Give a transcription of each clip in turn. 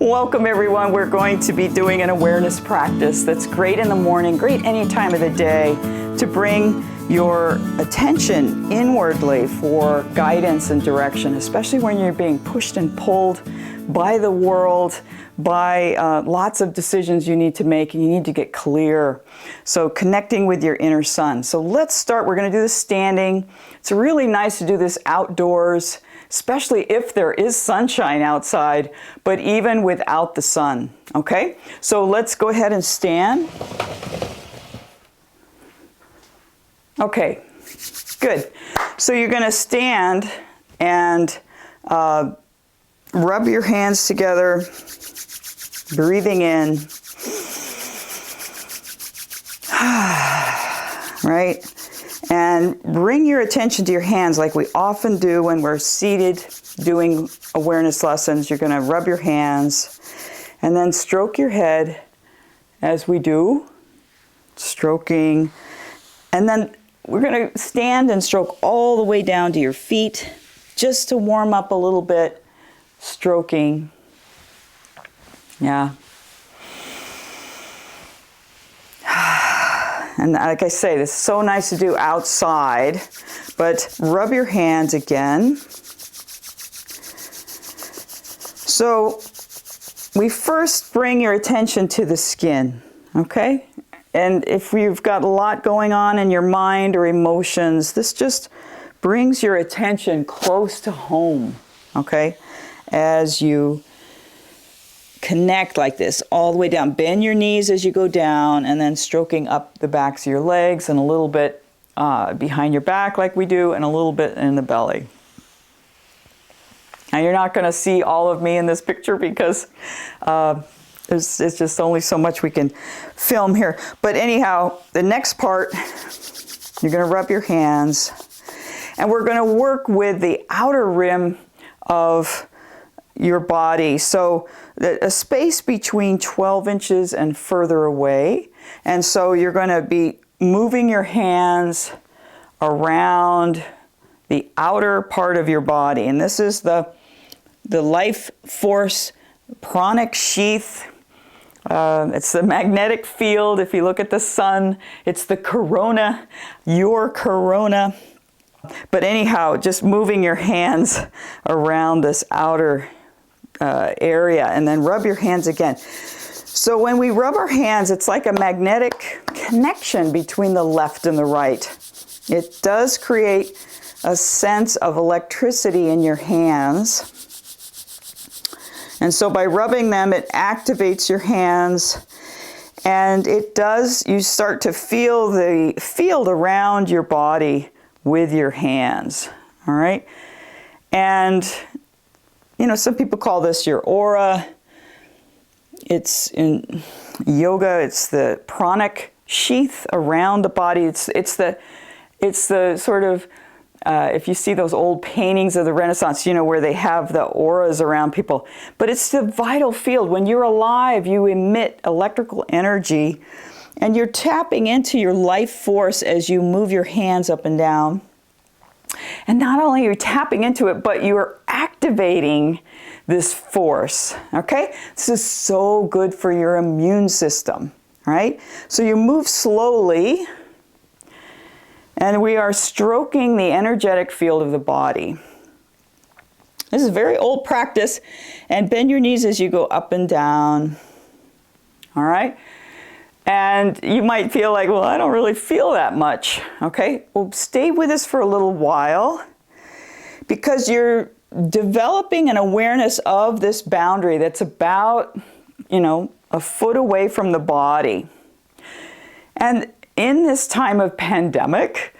Welcome everyone. We're going to be doing an awareness practice that's great in the morning, great any time of the day, to bring your attention inwardly for guidance and direction, especially when you're being pushed and pulled by the world, by lots of decisions you need to make, and you need to get clear. So connecting with your inner sun. So let's start. We're going to do this standing. It's really nice to do this outdoors, especially if there is sunshine outside, but even without the sun. Okay? So let's go ahead and stand. Okay, good. So you're going to stand and rub your hands together, breathing in. Right? And bring your attention to your hands like we often do when we're seated doing awareness lessons. You're going to rub your hands and then stroke your head as we do, stroking. And then we're going to stand and stroke all the way down to your feet just to warm up a little bit, stroking. Yeah. And like I say, this is so nice to do outside, but rub your hands again. So we first bring your attention to the skin, okay? And if you've got a lot going on in your mind or emotions, this just brings your attention close to home, okay? As you connect like this all the way down. Bend your knees as you go down, and then stroking up the backs of your legs and a little bit behind your back like we do, and a little bit in the belly. Now you're not going to see all of me in this picture because it's just only so much we can film here. But anyhow, the next part, you're going to rub your hands, and we're going to work with the outer rim of your body. So a space between 12 inches and further away. And so you're going to be moving your hands around the outer part of your body. And this is the life force pranic sheath. It's the magnetic field. If you look at the sun, it's the corona, your corona. But anyhow, just moving your hands around this outer area, and then rub your hands again. So when we rub our hands, it's like a magnetic connection between the left and the right. It does create a sense of electricity in your hands. And so by rubbing them, it activates your hands, and it does, you start to feel the field around your body with your hands. All right? And you know, some people call this your aura. It's in yoga, it's the pranic sheath around the body. It's the sort of, if you see those old paintings of the Renaissance, you know, where they have the auras around people. But it's the vital field. When you're alive, you emit electrical energy, and you're tapping into your life force as you move your hands up and down. And not only are you tapping into it, but you're activating this force, okay? This is so good for your immune system, right? So you move slowly, and we are stroking the energetic field of the body. This is a very old practice, and bend your knees as you go up and down, all right? And you might feel like, well, I don't really feel that much, okay? Well, stay with us for a little while, because you're developing an awareness of this boundary that's about, you know, a foot away from the body. And in this time of pandemic,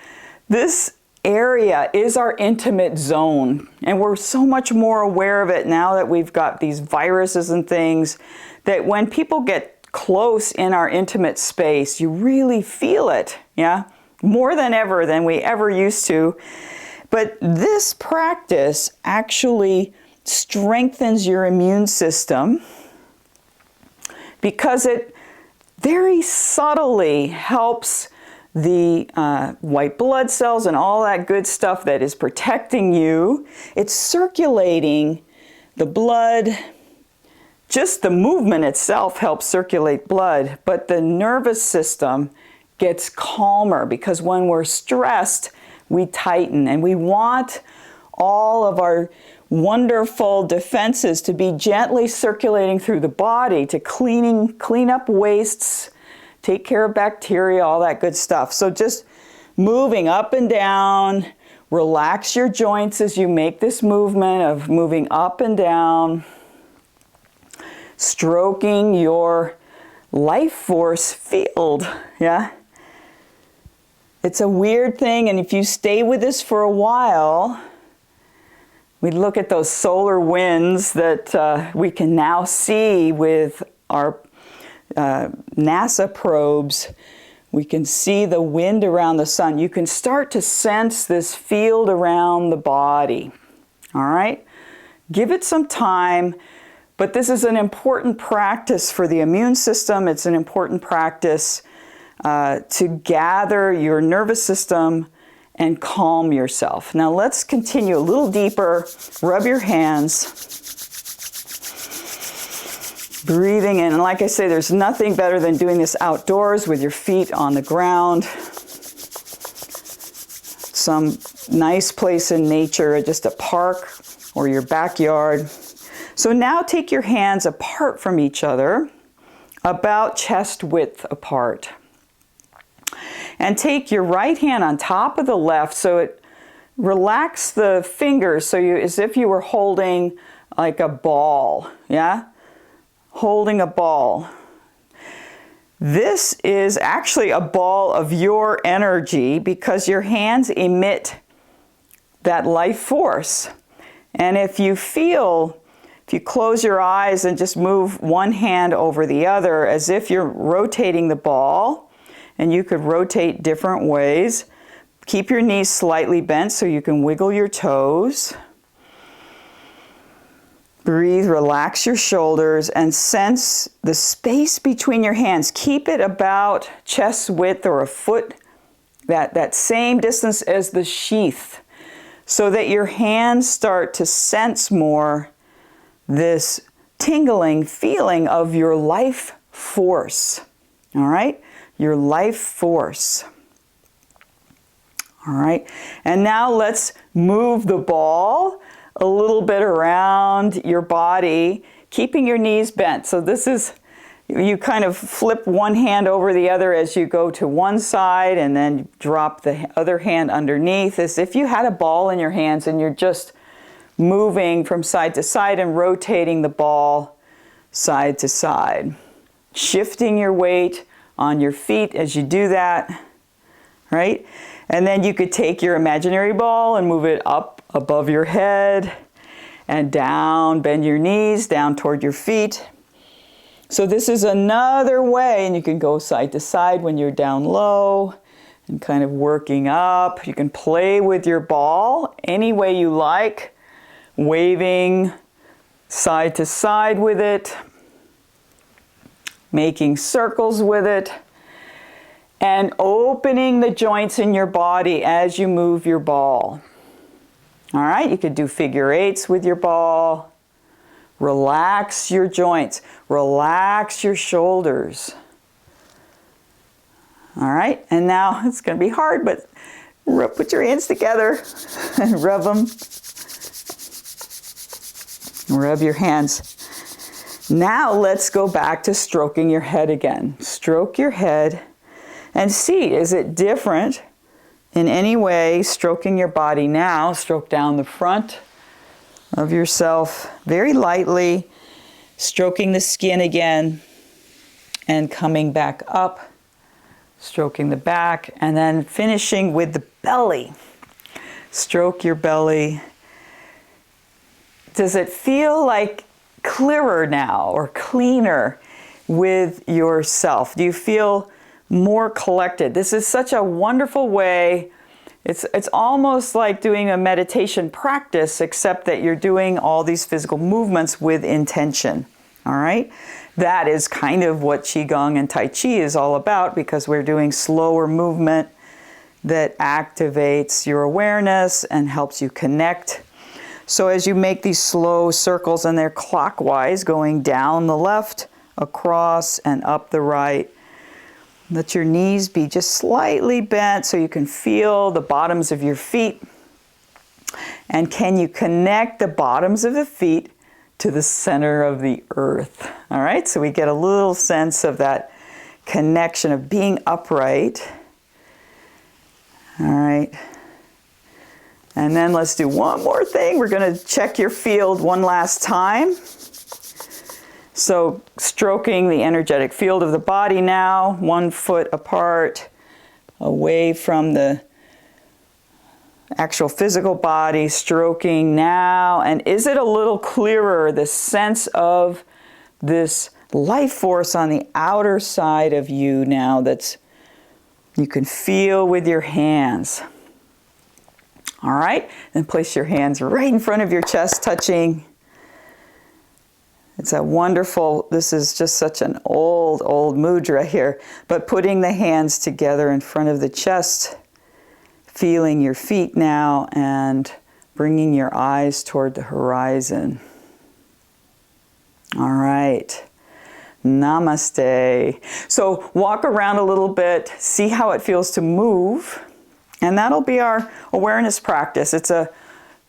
this area is our intimate zone. And we're so much more aware of it now that we've got these viruses and things, that when people get close in our intimate space, you really feel it, yeah? More than ever than we ever used to. But this practice actually strengthens your immune system because it very subtly helps the white blood cells and all that good stuff that is protecting you. It's circulating the blood, just the movement itself helps circulate blood, but the nervous system gets calmer because when we're stressed, we tighten, and we want all of our wonderful defenses to be gently circulating through the body to clean up wastes, take care of bacteria, all that good stuff. So just moving up and down, relax your joints as you make this movement of moving up and down, stroking your life force field, yeah? It's a weird thing, and if you stay with this for a while, we look at those solar winds that we can now see with our NASA probes. We can see the wind around the sun. You can start to sense this field around the body. All right? Give it some time, but this is an important practice for the immune system. It's an important practice to gather your nervous system and calm yourself. Now let's continue a little deeper. Rub your hands. Breathing in. And like I say, there's nothing better than doing this outdoors with your feet on the ground. Some nice place in nature, just a park or your backyard. So now take your hands apart from each other, about chest width apart. And take your right hand on top of the left, so it relax the fingers, so as if you were holding like a ball, yeah? Holding a ball. This is actually a ball of your energy because your hands emit that life force. And if you close your eyes and just move one hand over the other as if you're rotating the ball, and you could rotate different ways. Keep your knees slightly bent so you can wiggle your toes. Breathe, relax your shoulders, and sense the space between your hands. Keep it about chest width or a foot, that same distance as the sheath, so that your hands start to sense more this tingling feeling of your life force. All right? Your life force. All right, and now let's move the ball a little bit around your body, keeping your knees bent. So this is, you kind of flip one hand over the other as you go to one side and then drop the other hand underneath, as if you had a ball in your hands and you're just moving from side to side and rotating the ball side to side. Shifting your weight on your feet as you do that, right? And then you could take your imaginary ball and move it up above your head and down, bend your knees down toward your feet. So this is another way, and you can go side to side when you're down low and kind of working up. You can play with your ball any way you like, waving side to side with it, making circles with it, and opening the joints in your body as you move your ball. All right, you could do figure eights with your ball. Relax your joints. Relax your shoulders. All right, and now it's going to be hard, but put your hands together and rub them. Rub your hands. Now let's go back to stroking your head again. Stroke your head and see, is it different in any way? Stroking your body now. Stroke down the front of yourself very lightly, stroking the skin again and coming back up, stroking the back, and then finishing with the belly. Stroke your belly. Does it feel like clearer now or cleaner with yourself? Do you feel more collected? This is such a wonderful way. It's almost like doing a meditation practice, except that you're doing all these physical movements with intention. All right? That is kind of what Qigong and Tai Chi is all about, because we're doing slower movement that activates your awareness and helps you connect. So as you make these slow circles, and they're clockwise, going down the left, across, and up the right, let your knees be just slightly bent so you can feel the bottoms of your feet. And can you connect the bottoms of the feet to the center of the earth? All right, so we get a little sense of that connection of being upright. All right. And then let's do one more thing. We're going to check your field one last time. So stroking the energetic field of the body now, 1 foot apart, away from the actual physical body, stroking now. And is it a little clearer, the sense of this life force on the outer side of you now that's you can feel with your hands? All right, then place your hands right in front of your chest, touching. It's a wonderful, this is just such an old mudra here, but putting the hands together in front of the chest, feeling your feet now, and bringing your eyes toward the horizon. All right. Namaste. So walk around a little bit, see how it feels to move, and that'll be our awareness practice. It's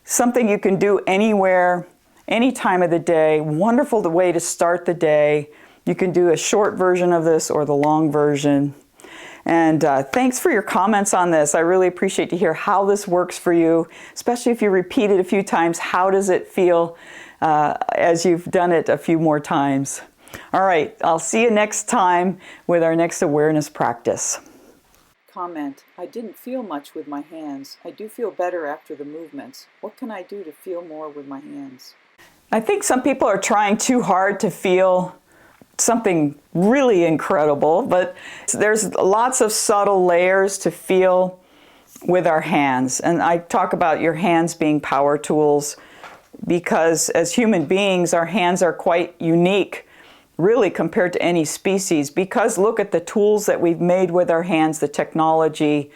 something you can do anywhere, any time of the day. Wonderful way to start the day. You can do a short version of this or the long version. And thanks for your comments on this. I really appreciate to hear how this works for you, especially if you repeat it a few times. How does it feel as you've done it a few more times? All right, I'll see you next time with our next awareness practice. Comment: I didn't feel much with my hands. I do feel better after the movements. What can I do to feel more with my hands? I think some people are trying too hard to feel something really incredible, but there's lots of subtle layers to feel with our hands. And I talk about your hands being power tools because as human beings, our hands are quite unique, really, compared to any species, because look at the tools that we've made with our hands, the technology,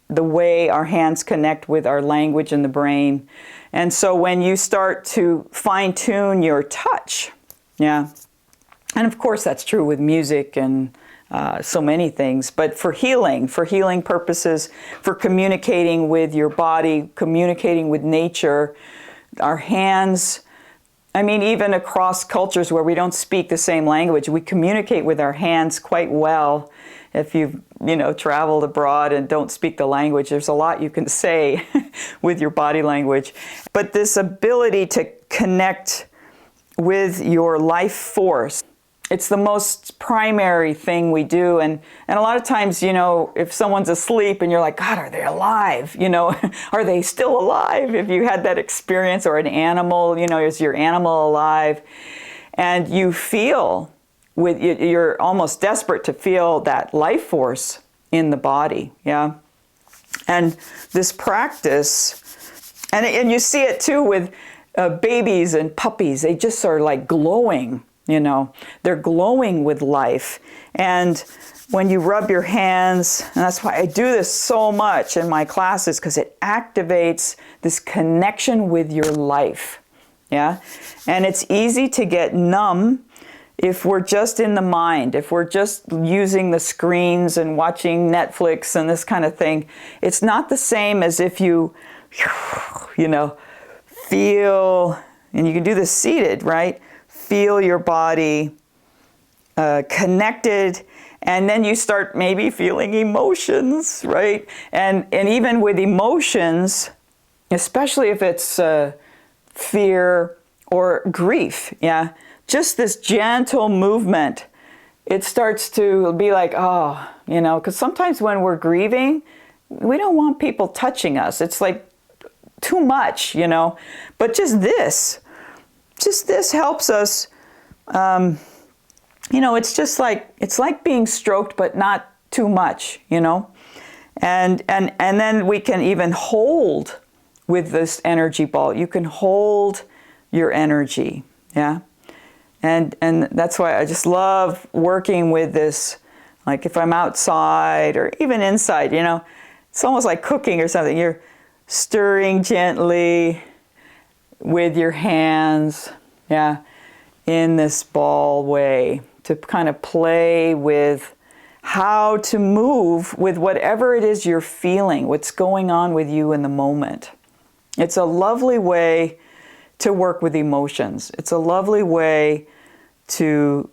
the way our hands connect with our language and the brain. And so when you start to fine-tune your touch, yeah, and of course that's true with music and so many things, but for healing purposes, for communicating with your body, communicating with nature, our hands, I mean, even across cultures where we don't speak the same language, we communicate with our hands quite well. If you've, traveled abroad and don't speak the language, there's a lot you can say with your body language. But this ability to connect with your life force, it's the most primary thing we do. And a lot of times, if someone's asleep and you're like, God, are they alive? Are they still alive? If you had that experience, or an animal, is your animal alive? And you feel you're almost desperate to feel that life force in the body, yeah? And this practice, and you see it too with babies and puppies, they just are like glowing, they're glowing with life. And when you rub your hands, and that's why I do this so much in my classes, because it activates this connection with your life, yeah? And it's easy to get numb if we're just in the mind, if we're just using the screens and watching Netflix and this kind of thing. It's not the same as if you, feel, and you can do this seated, right? Feel your body connected, and then you start maybe feeling emotions, right? And even with emotions, especially if it's fear or grief, yeah? Just this gentle movement, it starts to be like, because sometimes when we're grieving, we don't want people touching us. It's like too much, but just this helps us, it's like being stroked, but not too much, and then we can even hold with this energy ball. You can hold your energy, yeah? And that's why I just love working with this, like if I'm outside or even inside, it's almost like cooking or something. You're stirring gently, with your hands, yeah, in this ball way, to kind of play with how to move with whatever it is you're feeling, what's going on with you in the moment. It's a lovely way to work with emotions. It's a lovely way to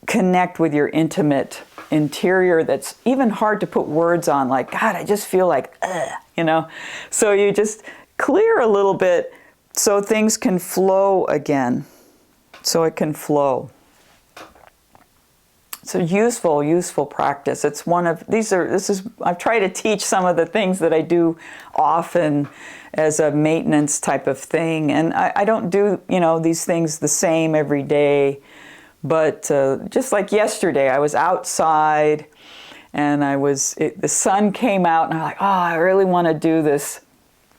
connect with your intimate interior that's even hard to put words on, like, God, I just feel like, you know. So you just clear a little bit so things can flow again, so it can flow. It's a useful practice. It's one of, I've tried to teach some of the things that I do often as a maintenance type of thing. And I don't do, these things the same every day. But just like yesterday, I was outside and the sun came out and I'm like, oh, I really want to do this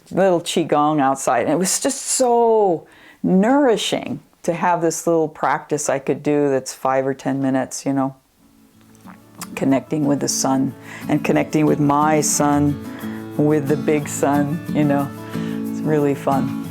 little qigong outside. And it was just so nourishing to have this little practice I could do that's 5 or 10 minutes, connecting with the sun and connecting with my sun, with the big sun, It's really fun.